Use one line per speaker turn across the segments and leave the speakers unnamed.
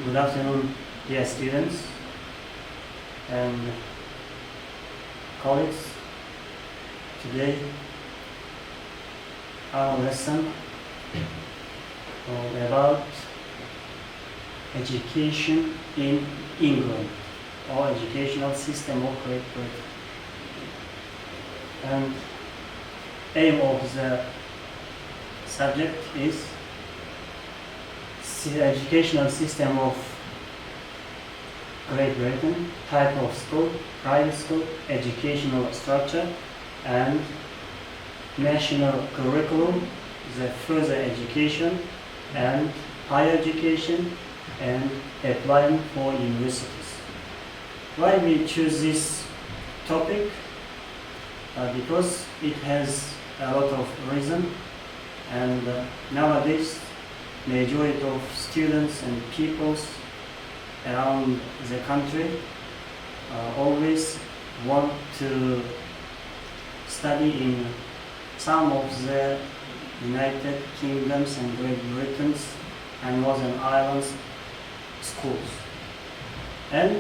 Good afternoon, dear students and colleagues. Today our lesson about education in England or educational system of Great Britain. And aim of the subject is the educational system of Great Britain, type of school, private school, educational structure, and national curriculum, the further education and higher education, and applying for universities. Why we choose this topic? Because it has a lot of reason, and nowadays majority of students and peoples around the country always want to study in some of the United Kingdoms and Great Britain's and Northern Ireland's schools. And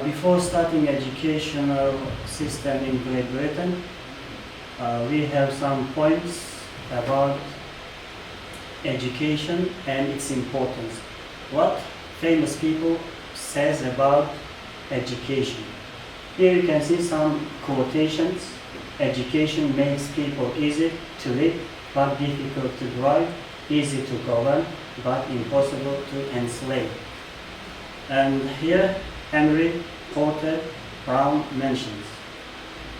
before starting educational system in Great Britain, we have some points about education and its importance. What famous people says about education. Here you can see some quotations. Education makes people easy to live but difficult to drive, easy to govern but impossible to enslave. And here Henry Porter Brown mentions.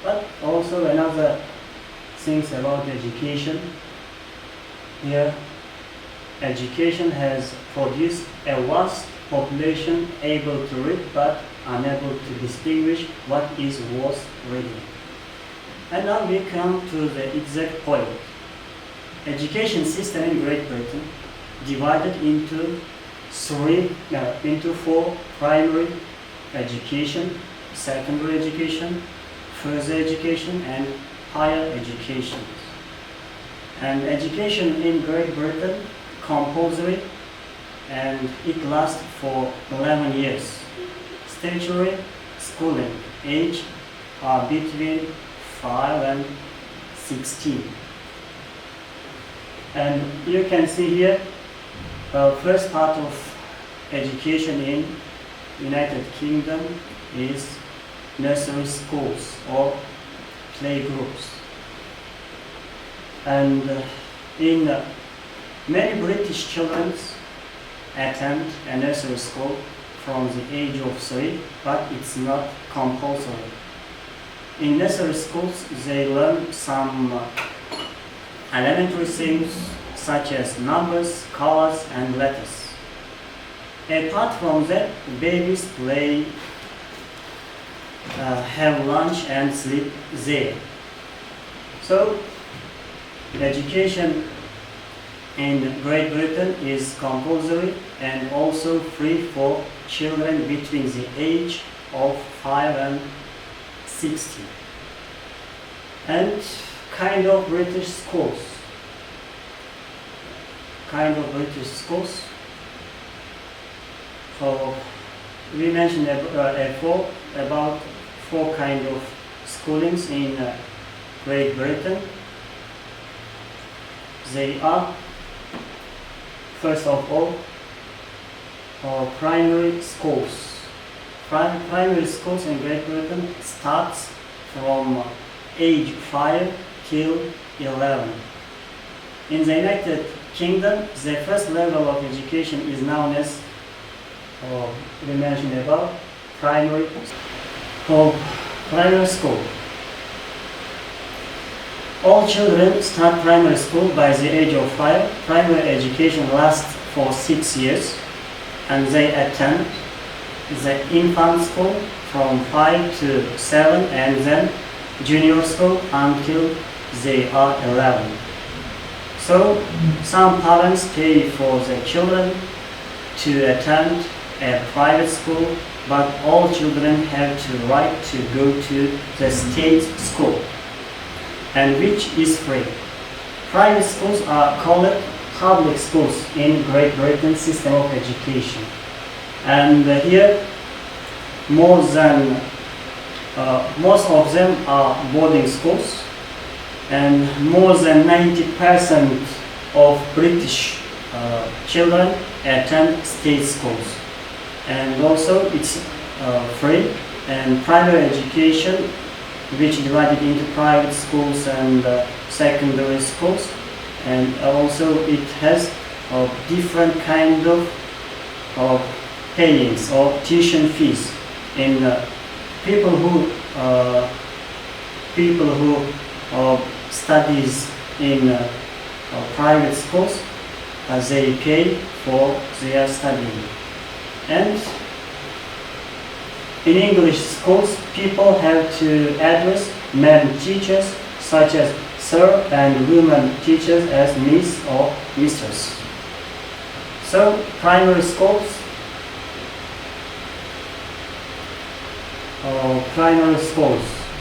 But also another things about education. Here education has produced a vast population able to read but unable to distinguish what is worth reading. And now we come to the exact point. Education system in Great Britain divided into four: primary education, secondary education, further education, and higher education. And education in Great Britain compulsory, and it lasts for 11 years. Statutory schooling age are between 5 and 16. And you can see here first part of education in United Kingdom is nursery schools or playgroups. And in many British children attend a nursery school from the age of 3, but it's not compulsory. In nursery schools, they learn some elementary things such as numbers, colors, and letters. Apart from that, babies play, have lunch, and sleep there. So, education in Great Britain is compulsory and also free for children between the age of 5 and 16. And kind of British schools. So we mentioned about four kind of schoolings in Great Britain. They are, first of all, primary schools. Primary schools in Great Britain starts from age 5 till 11. In the United Kingdom, the first level of education is known as, we mentioned above, primary school. All children start primary school by the age of 5. Primary education lasts for 6 years, and they attend the infant school from 5 to 7, and then junior school until they are 11. So some parents pay for their children to attend a private school, but all children have the right to go to the state school, and which is free. Private schools are called public schools in Great Britain system of education. And here most of them are boarding schools, and more than 90% of British children attend state schools. And also it's free, and private education, which divided into private schools and secondary schools, and also it has different kind of payings or tuition fees. In people who studies in private schools, they pay for their studying. And in English schools, people have to address men teachers such as sir, and women teachers as miss or mistress. So primary schools,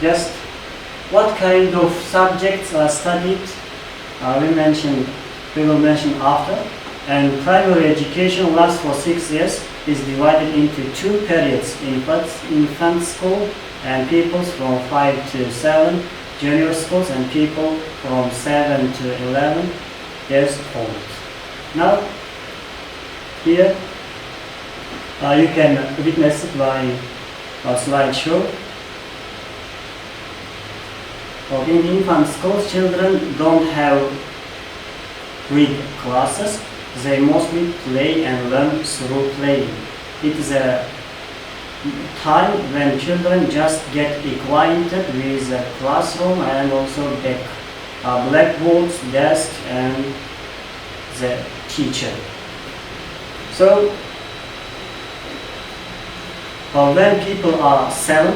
just what kind of subjects are studied, we will mention after. And primary education lasts for 6 years, is divided into 2 periods: infant school and pupils from 5 to 7, junior schools and people from 7 to 11 years old. Now here you can witness it by a slideshow. In infant schools, children don't have read classes. They mostly play and learn through playing. It is a time when children just get acquainted with the classroom and also blackboards, desk, and the teacher. So when people are 7,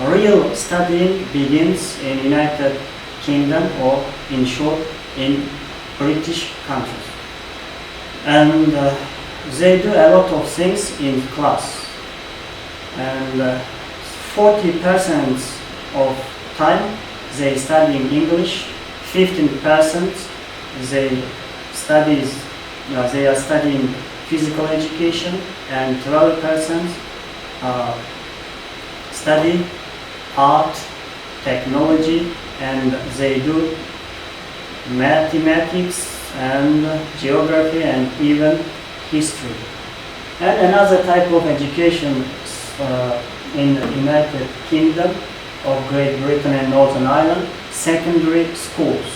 real studying begins in United Kingdom, or in short in British countries. And they do a lot of things in class. And 40% of time they study in English, 15% they are studying physical education, and 12% study art, technology, and they do mathematics and geography and even history. And another type of education in the United Kingdom of Great Britain and Northern Ireland, secondary schools.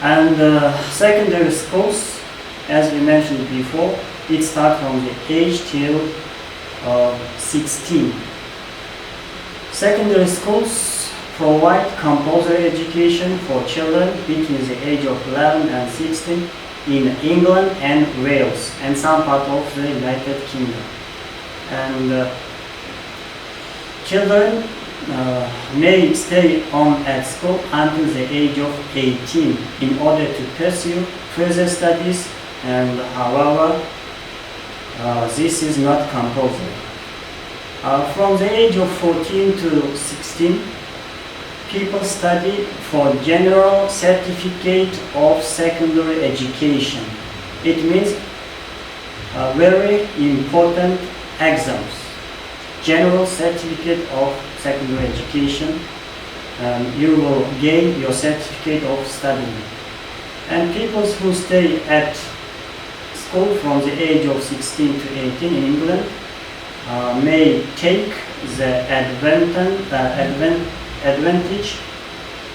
And secondary schools, as we mentioned before, it starts from the age till 16. Secondary schools provide compulsory education for children between the age of 11 and 16 in England and Wales and some part of the United Kingdom. And children may stay on at school until the age of 18 in order to pursue further studies, and however this is not compulsory. From the age of 14 to 16, people study for general certificate of secondary education. It means very important exams. General certificate of secondary education, you will gain your certificate of studying. And people who stay at school from the age of 16 to 18 in England may take the advantage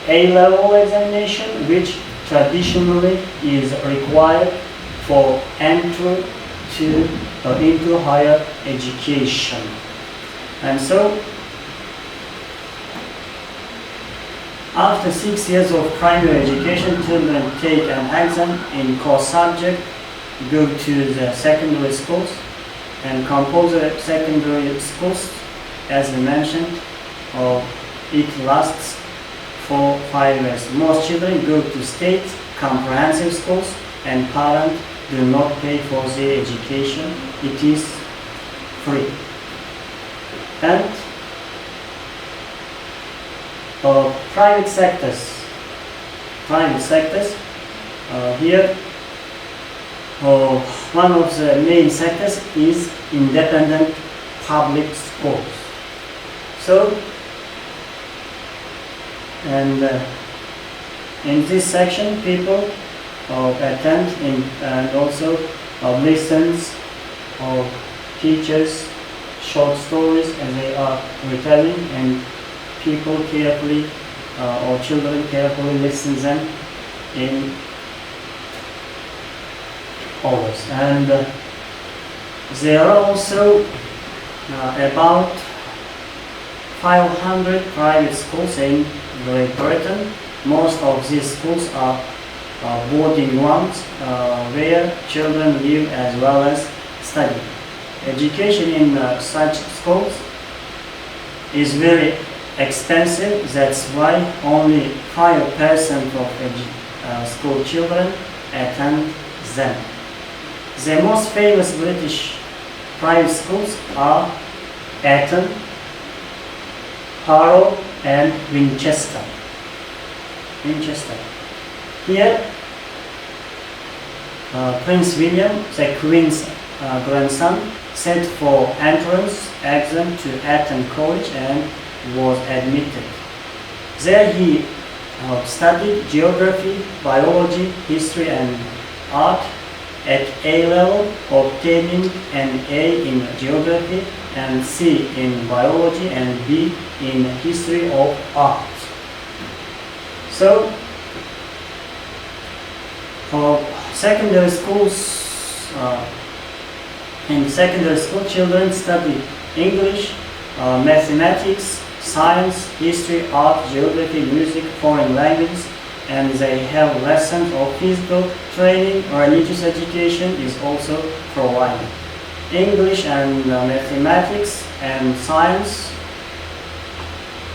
A-level examination, which traditionally is required for entry into higher education. And so after 6 years of primary education, children take an exam in core subject, go to the secondary schools, and compulsory secondary schools, as we mentioned, it lasts for 5 years. Most children go to state comprehensive schools, and parents do not pay for their education. It is free. And Private sectors. Here, one of the main sectors is independent public schools. So, and in this section, people attend and also listens of teachers short stories and they are retelling, and people carefully or children carefully listen them in hours. And there are also about 500 private schools in Great Britain. Most of these schools are boarding ones where children live as well as study. Education in such schools is very expensive. That's why only 5% of school children attend them. The most famous British private schools are Eton, Harrow and Winchester. Here, Prince William, the Queen's grandson, sat for entrance exam to Eton College and was admitted. There he studied geography, biology, history and art at A level, obtaining an A in geography and C in biology and B in history of art. So, for secondary schools, in secondary school, children study English, mathematics, science, history, art, geography, music, foreign languages, and they have lessons of physical training. Religious education is also provided. English and mathematics and science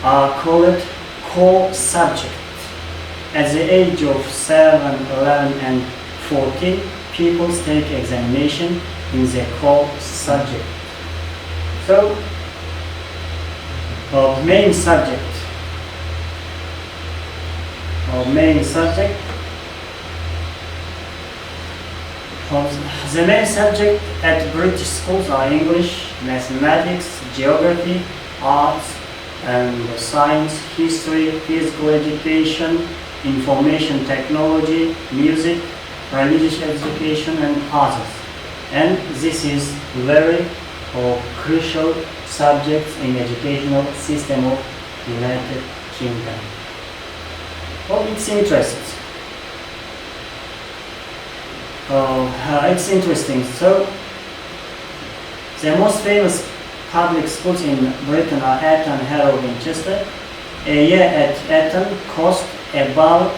are called core subjects. At the age of 7, 11 and 14, pupils take examination in the core subject. So, main subject. The main subject at British schools are English, mathematics, geography, arts and science, history, physical education, information technology, music, religious education and others. And this is very crucial subjects in educational system of United Kingdom. Well, it's interesting. It's interesting. So, the most famous public schools in Britain are Eton, Harrow, Winchester. A year at Eton cost about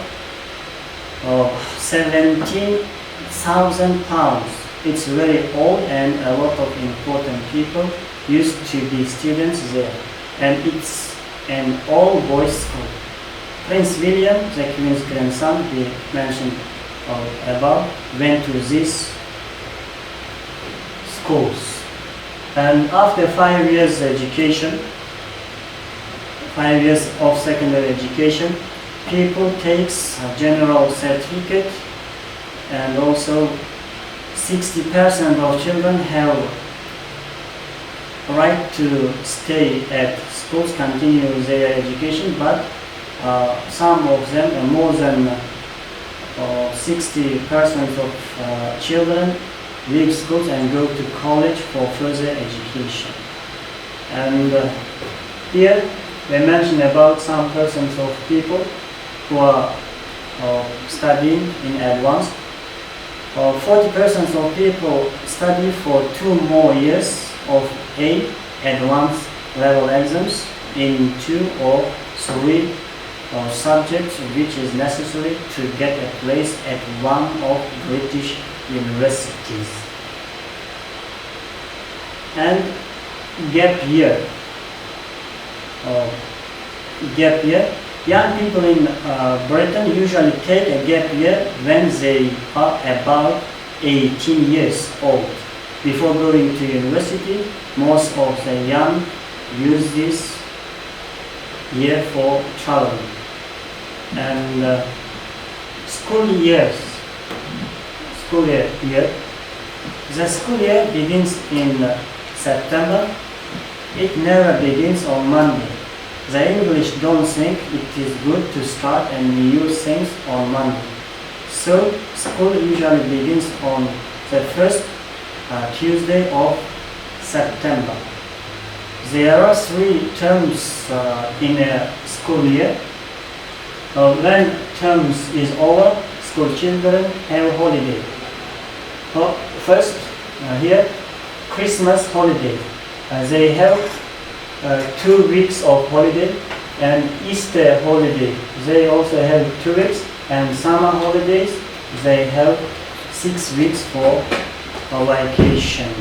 £17,000. It's very old and a lot of important people used to be students there. And it's an all-boys school. Prince William, the Queen's grandson, we mentioned above, went to these schools. And after 5 years education, 5 years of secondary education, people takes a general certificate, and also 60% of children have right to stay at schools, continue their education, but some of them, more than 60% of children leave schools and go to college for further education. And here we mention about some persons of people who are studying in advance. 40% of people study for 2 more years of A advanced level exams in 2 or 3 subjects which is necessary to get a place at one of British universities. And gap year. Young people in Britain usually take a gap year when they are about 18 years old. Before going to university, most of the young use this year for traveling. And school year. The school year begins in September. It never begins on Monday. The English don't think it is good to start and new things on Monday. So school usually begins on the first Tuesday of September. There are 3 terms in a school year. When terms is over, school children have holiday. First, here, Christmas holiday. They have 2 weeks of holiday, and Easter holiday. They also have 2 weeks, and summer holidays. They have 6 weeks for a vacation.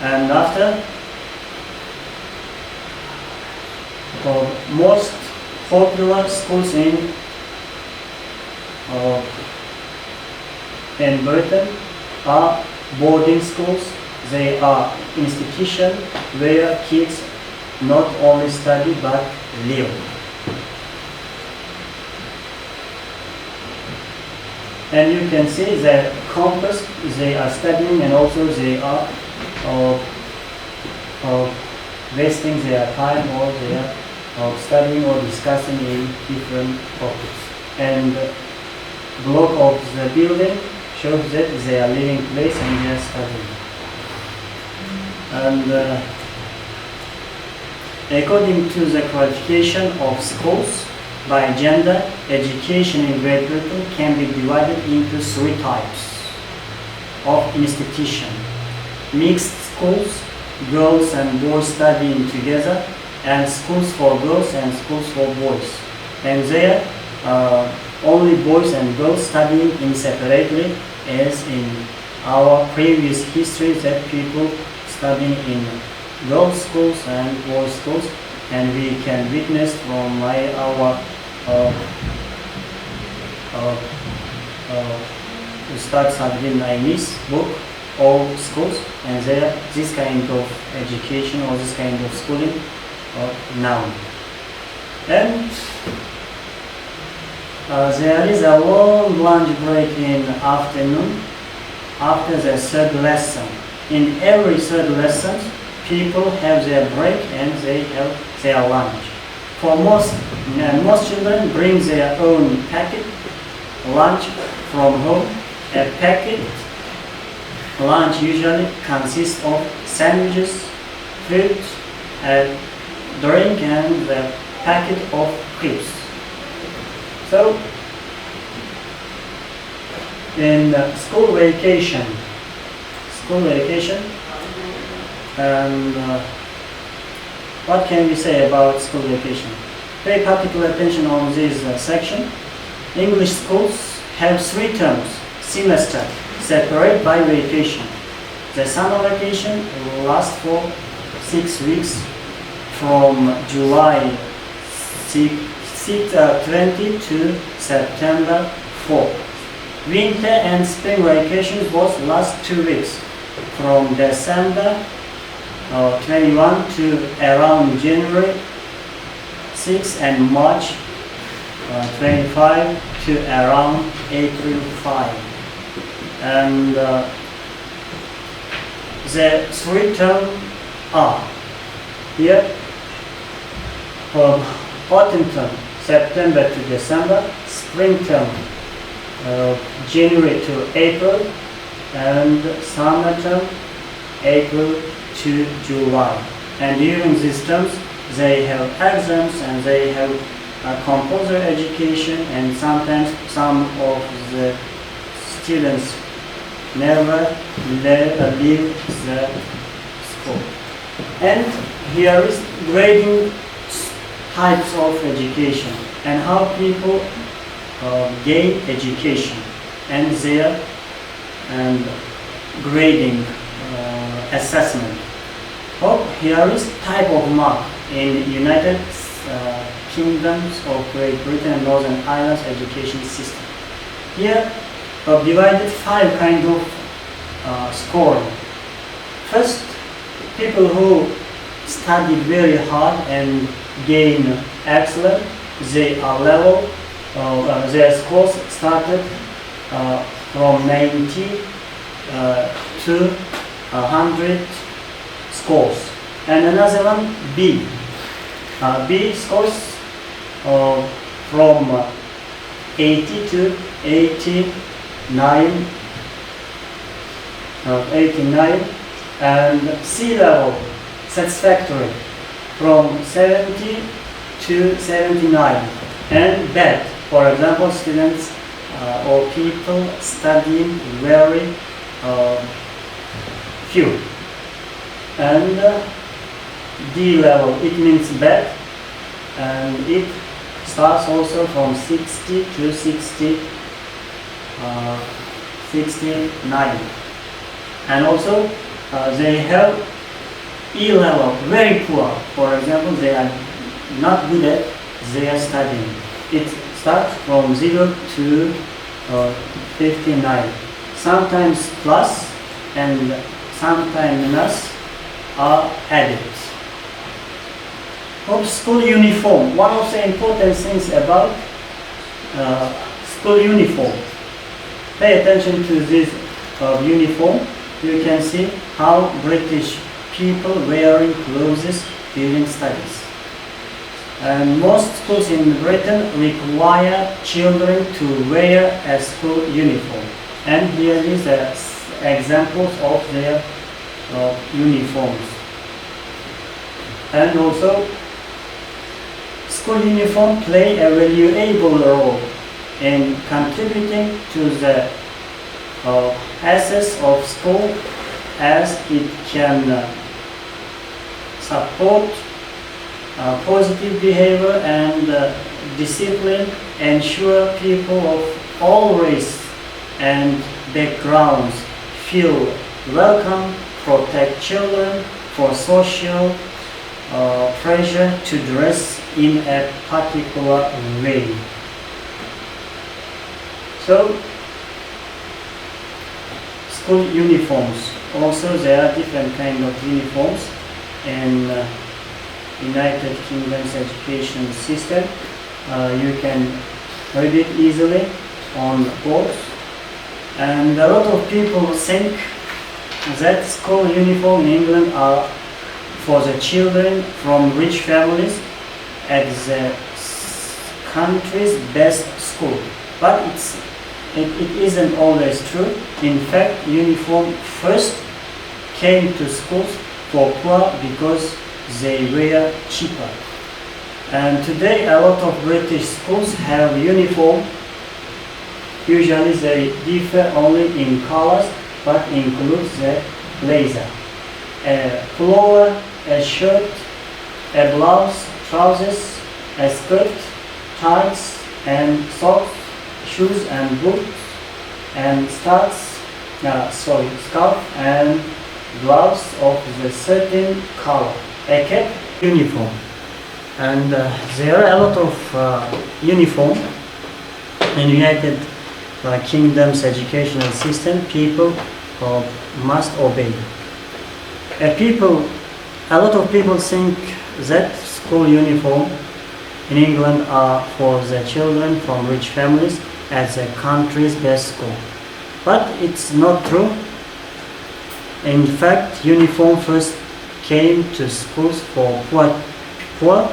And after, most popular schools in Britain are boarding schools. They are institutions where kids not only study but live. And you can see the campus they are studying, and also they are wasting their time, or they are studying or discussing in different topics. And block of the building shows that they are living place and they are studying. And according to the qualification of schools by gender, education in Great Britain can be divided into 3 types of institution. Mixed schools, girls and boys studying together, and schools for girls and schools for boys. And there only boys and girls studying in separately, as in our previous history that people studying in girls schools and boys schools. And we can witness from our Ustad Sadrin Naimi's book, all schools, and there this kind of education or this kind of schooling now. And there is a long lunch break in afternoon after the 3rd lesson. In every 3rd lesson, people have their break and they have their lunch. For most children bring their own packet lunch from home. A packet lunch usually consists of sandwiches, fruit, a drink, and a packet of crisps. So, in school vacation, and what can we say about school vacation? Pay particular attention on this section. English schools have 3 terms, semester, separate by vacation. The summer vacation lasts for 6 weeks from July 20 to September 4. Winter and spring vacations both last 2 weeks from December 21 to around January 6 and March 25 to around April 5. And the 3 terms are here: autumn term, September to December; spring term, January to April; and summer term, April to July. And during these terms, they have exams and they have compulsory education, and sometimes some of the students never leave the school. And here is grading types of education and how people gain education, and their grading assessment. Here is type of mark in United Kingdoms of Great Britain and Northern Ireland's education system. Here divided 5 kind of scoring. First, people who study very hard and gain excellent, they are level, their scores started from 90 to 100 scores. And another one, B. B scores from 80 to 89, and C level, satisfactory, from 70 to 79, and bad, for example, students or people studying very few. And D level, it means bad, and it starts also from 60 to 69. And also they have E level, very poor. For example, they are not good at their studying. It starts from 0 to 59. Sometimes plus and sometimes minus are added. Of school uniform. One of the important things about school uniform. Pay attention to this uniform. You can see how British people wearing clothes during studies. And most schools in Britain require children to wear a school uniform. And here is the examples of their uniforms. And also, school uniform play a valuable role in contributing to the assets of school, as it can support positive behavior and discipline, ensure people of all races and backgrounds feel welcome, protect children for social pressure to dress in a particular way. So, school uniforms. Also, there are different kinds of uniforms in United Kingdom's education system. You can read it easily on boards. And a lot of people think that school uniform in England are for the children from rich families at the country's best school. But it isn't always true. In fact, uniform first came to schools for poor because they were cheaper. And today a lot of British schools have uniform. Usually they differ only in colors, but includes the blazer, a pullover, a shirt, a blouse, trousers, a skirt, tights and socks, shoes and boots, and scarf and gloves of the certain color, a cap, uniform. And there are a lot of uniform in United Kingdom's educational system people must obey. A lot of people think that school uniform in England are for the children from rich families at the country's best school. But it's not true. In fact, uniform first came to schools for poor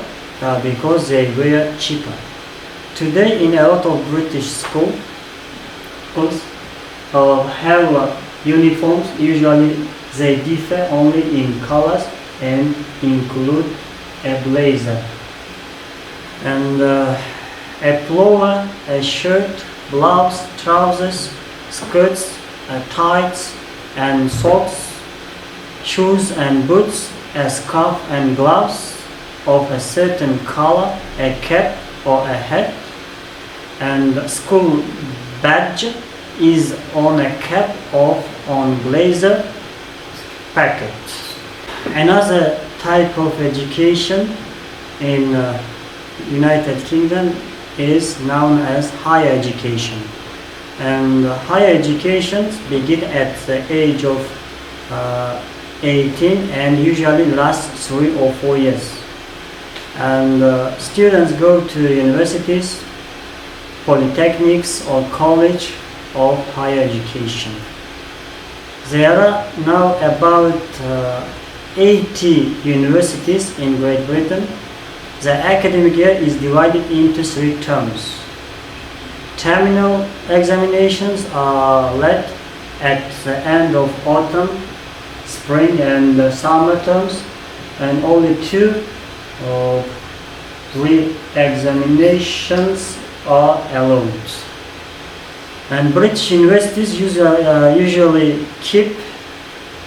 because they were cheaper. Today, in a lot of British schools have uniforms. Usually, they differ only in colors and include a blazer and a pullover, a shirt, blouse, trousers, skirts, tights and socks, shoes and boots, a scarf and gloves of a certain color, a cap or a hat, and school badge is on a cap or on blazer packet. Another type of education in United Kingdom is known as higher education. And higher education begin at the age of 18 and usually lasts 3 or 4 years. And students go to universities, polytechnics or college of higher education. There are now about 80 universities in Great Britain. The academic year is divided into 3 terms. Terminal examinations are led at the end of autumn, spring and summer terms, and only 2 or 3 examinations are allowed. And British universities usually keep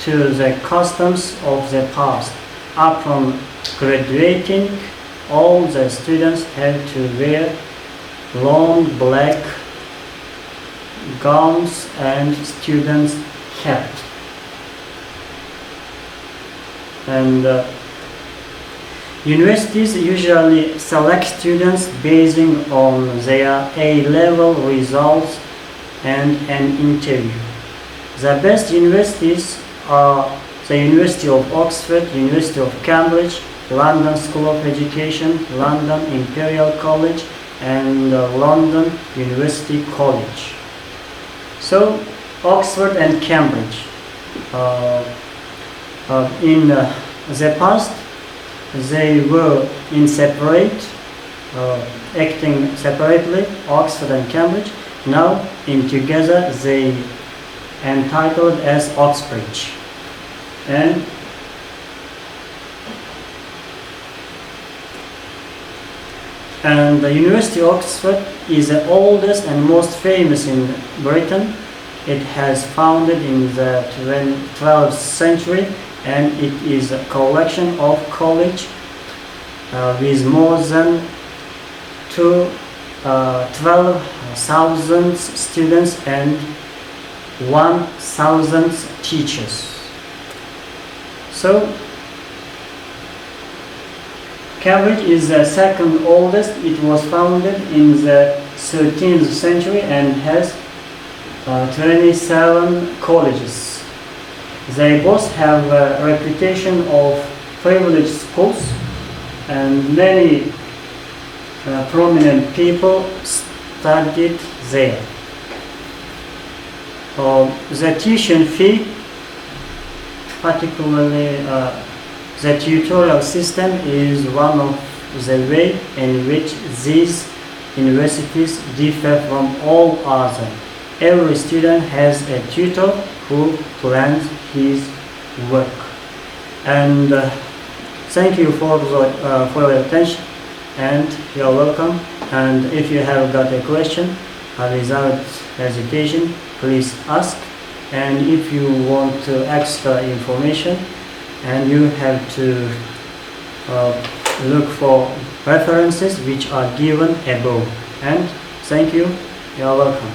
to the customs of the past. Upon graduating, all the students have to wear long black gowns and students' cap. And universities usually select students basing on their A-level results and an interview. The best universities are the University of Oxford, University of Cambridge, London School of Education, London Imperial College and London University College. So Oxford and Cambridge. In the past they were in separate, acting separately, Oxford and Cambridge. Now in together they entitled as Oxbridge. And the University of Oxford is the oldest and most famous in Britain. It has founded in the 12th century, and it is a collection of college with more than 12,000 students and 1,000 teachers. So Cambridge is the second oldest. It was founded in the 13th century and has 27 colleges. They both have a reputation of privileged schools, and many prominent people studied there. The tuition fee, particularly the tutorial system, is one of the ways in which these universities differ from all others. Every student has a tutor who plans his work. And thank you for your attention, and you're welcome. And if you have got a question, without hesitation, please ask. And if you want extra information, and you have to look for references which are given above. And thank you, you're welcome.